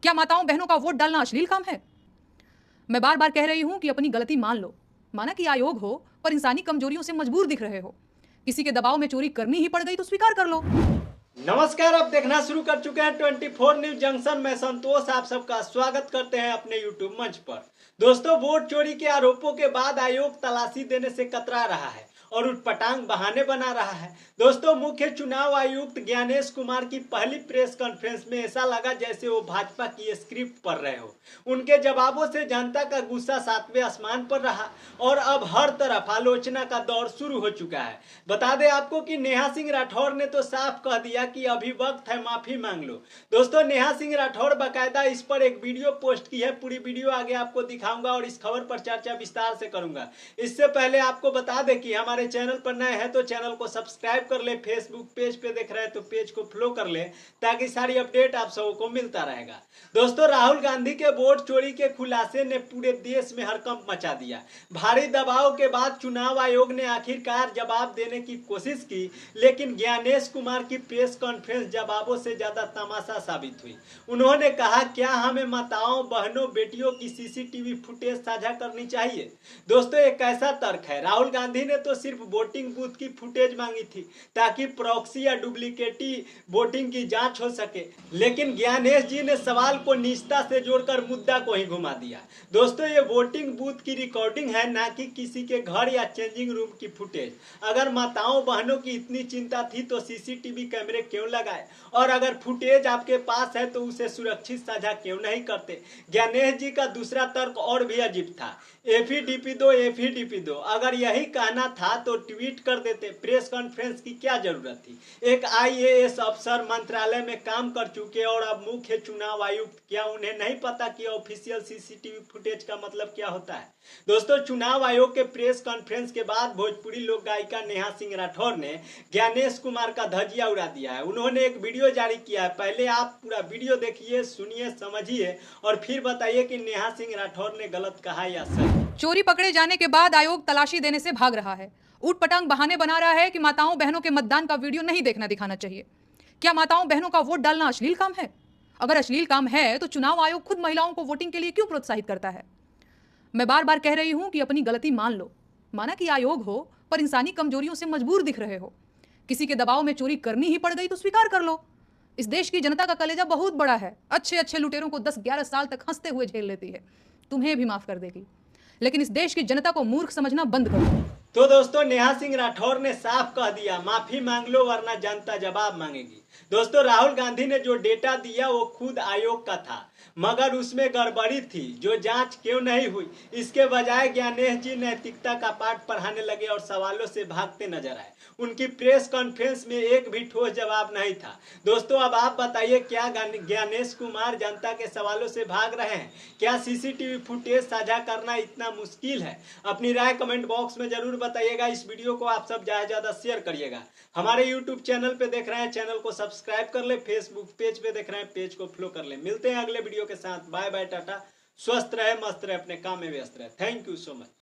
क्या माताओं बहनों का वोट डालना अश्लील काम है? मैं बार बार कह रही हूं कि अपनी गलती मान लो। माना कि आयोग हो पर इंसानी कमजोरियों से मजबूर दिख रहे हो। किसी के दबाव में चोरी करनी ही पड़ गई तो स्वीकार कर लो। नमस्कार, आप देखना शुरू कर चुके हैं 24 न्यूज जंक्शन में संतोष आप सबका स्वागत करते हैं अपने यूट्यूब मंच पर। दोस्तों, वोट चोरी के आरोपों के बाद आयोग तलाशी देने से कतरा रहा है और उटपटांग बहाने बना रहा है। दोस्तों, मुख्य चुनाव आयुक्त ज्ञानेश कुमार की पहली प्रेस कॉन्फ्रेंस में ऐसा लगा जैसे वो भाजपा की स्क्रिप्ट पढ़ रहे हो। उनके जवाबों से जनता का गुस्सा सातवें आसमान पर रहा और अब हर तरफ आलोचना का दौर शुरू हो चुका है। बता दें आपको कि नेहा सिंह राठौर ने तो साफ कह दिया कि अभी वक्त है, माफी मांग लो। दोस्तों, नेहा सिंह राठौर बाकायदा इस पर एक वीडियो पोस्ट की है। पूरी वीडियो आगे आपको दिखाऊंगा और इस खबर पर चर्चा विस्तार से करूंगा। इससे पहले आपको बता दें कि हमारे चैनल पर नए हैं तो चैनल को सब्सक्राइब कर ले। फेसबुक पेज पे देख रहे हैं तो पेज को फॉलो कर ले ताकि सारी अपडेट आप सबको को मिलता रहेगा। दोस्तों, राहुल गांधी के वोट चोरी के खुलासे ने पूरे देश में हड़कंप मचा दिया। भारी दबाव के बाद चुनाव आयोग ने आखिरकार जवाब देने की कोशिश की, लेकिन ज्ञानेश कुमार की प्रेस कॉन्फ्रेंस जवाबों से ज्यादा तमाशा साबित हुई। उन्होंने कहा, क्या हमें माताओं बहनों बेटियों की सीसीटीवी फुटेज साझा करनी चाहिए? दोस्तों, एक ऐसा तर्क है। राहुल गांधी ने तो सिर्फ वोटिंग बूथ की फुटेज मांगी थी ताकि प्रॉक्सी या डुप्लीकेटी वोटिंग की जांच हो सके, लेकिन ज्ञानेश जी ने सवाल को निजता से जोड़कर मुद्दा को ही घुमा दिया। दोस्तों, ये वोटिंग बूथ की रिकॉर्डिंग है, ना कि किसी के घर या चेंजिंग रूम की फुटेज। अगर माताओं बहनों की इतनी चिंता थी तो सीसीटीवी कैमरे क्यों लगाए, और अगर फुटेज आपके पास है तो उसे सुरक्षित साझा क्यों नहीं करते? ज्ञानेश जी का दूसरा तर्क और भी अजीब था। एफीडीपी दो, एफीडीपी दो। अगर यही कहना था तो ट्वीट कर देते, प्रेस कॉन्फ्रेंस की क्या जरूरत थी? एक आईएएस अफसर मंत्रालय में काम कर चुके और अब मुख्य चुनाव आयुक्त, क्या उन्हें नहीं पता कि ऑफिशियल सीसीटीवी फुटेज का मतलब क्या होता है? दोस्तों, चुनाव आयोग के प्रेस कॉन्फ्रेंस के बाद भोजपुरी लोक गायिका नेहा सिंह राठौर ने ज्ञानेश कुमार का धजिया उड़ा दिया है। उन्होंने एक वीडियो जारी किया है। पहले आप पूरा वीडियो देखिए, सुनिए, समझिए और फिर बताइए कि नेहा सिंह राठौर ने गलत कहा या सही। चोरी पकड़े जाने के बाद आयोग तलाशी देने से भाग रहा है। ऊट पटांग बहाने बना रहा है कि माताओं बहनों के मतदान का वीडियो नहीं देखना दिखाना चाहिए। क्या माताओं बहनों का वोट डालना अश्लील काम है? अगर अश्लील काम है तो चुनाव आयोग खुद महिलाओं को वोटिंग के लिए क्यों प्रोत्साहित करता है? मैं बार बार कह रही हूं कि अपनी गलती मान लो। माना कि आयोग हो पर इंसानी कमजोरियों से मजबूर दिख रहे हो। किसी के दबाव में चोरी करनी ही पड़ गई तो स्वीकार कर लो। इस देश की जनता का कलेजा बहुत बड़ा है। अच्छे अच्छे लुटेरों को 10-11 साल तक हंसते हुए झेल लेती है, तुम्हें भी माफ कर देगी। लेकिन इस देश की जनता को मूर्ख समझना बंद करो। तो दोस्तों, नेहा सिंह राठौर ने साफ कह दिया, माफी मांग लो वरना जनता जवाब मांगेगी। दोस्तों, राहुल गांधी ने जो डेटा दिया वो खुद आयोग का था, मगर उसमें गड़बड़ी थी जो जांच क्यों नहीं हुई। इसके बजाय ज्ञानेश जी नैतिकता का पाठ पढ़ाने लगे और सवालों से भागते नजर आए। उनकी प्रेस कॉन्फ्रेंस में एक भी ठोस जवाब नहीं था। दोस्तों, अब आप बताइए, क्या ज्ञानेश कुमार जनता के सवालों से भाग रहे हैं? क्या सीसीटीवी फुटेज साझा करना इतना मुश्किल है? अपनी राय कमेंट बॉक्स में जरूर बताइएगा। इस वीडियो को आप सब ज्यादा शेयर करिएगा। हमारे यूट्यूब चैनल पे देख रहे हैं, चैनल को सब्सक्राइब कर ले। फेसबुक पेज पे देख रहे हैं, पेज को फॉलो कर ले। मिलते हैं अगले वीडियो के साथ। Bye bye, tata. स्वस्थ रहे, मस्त रहे, अपने काम में व्यस्त रहे। Thank you so much.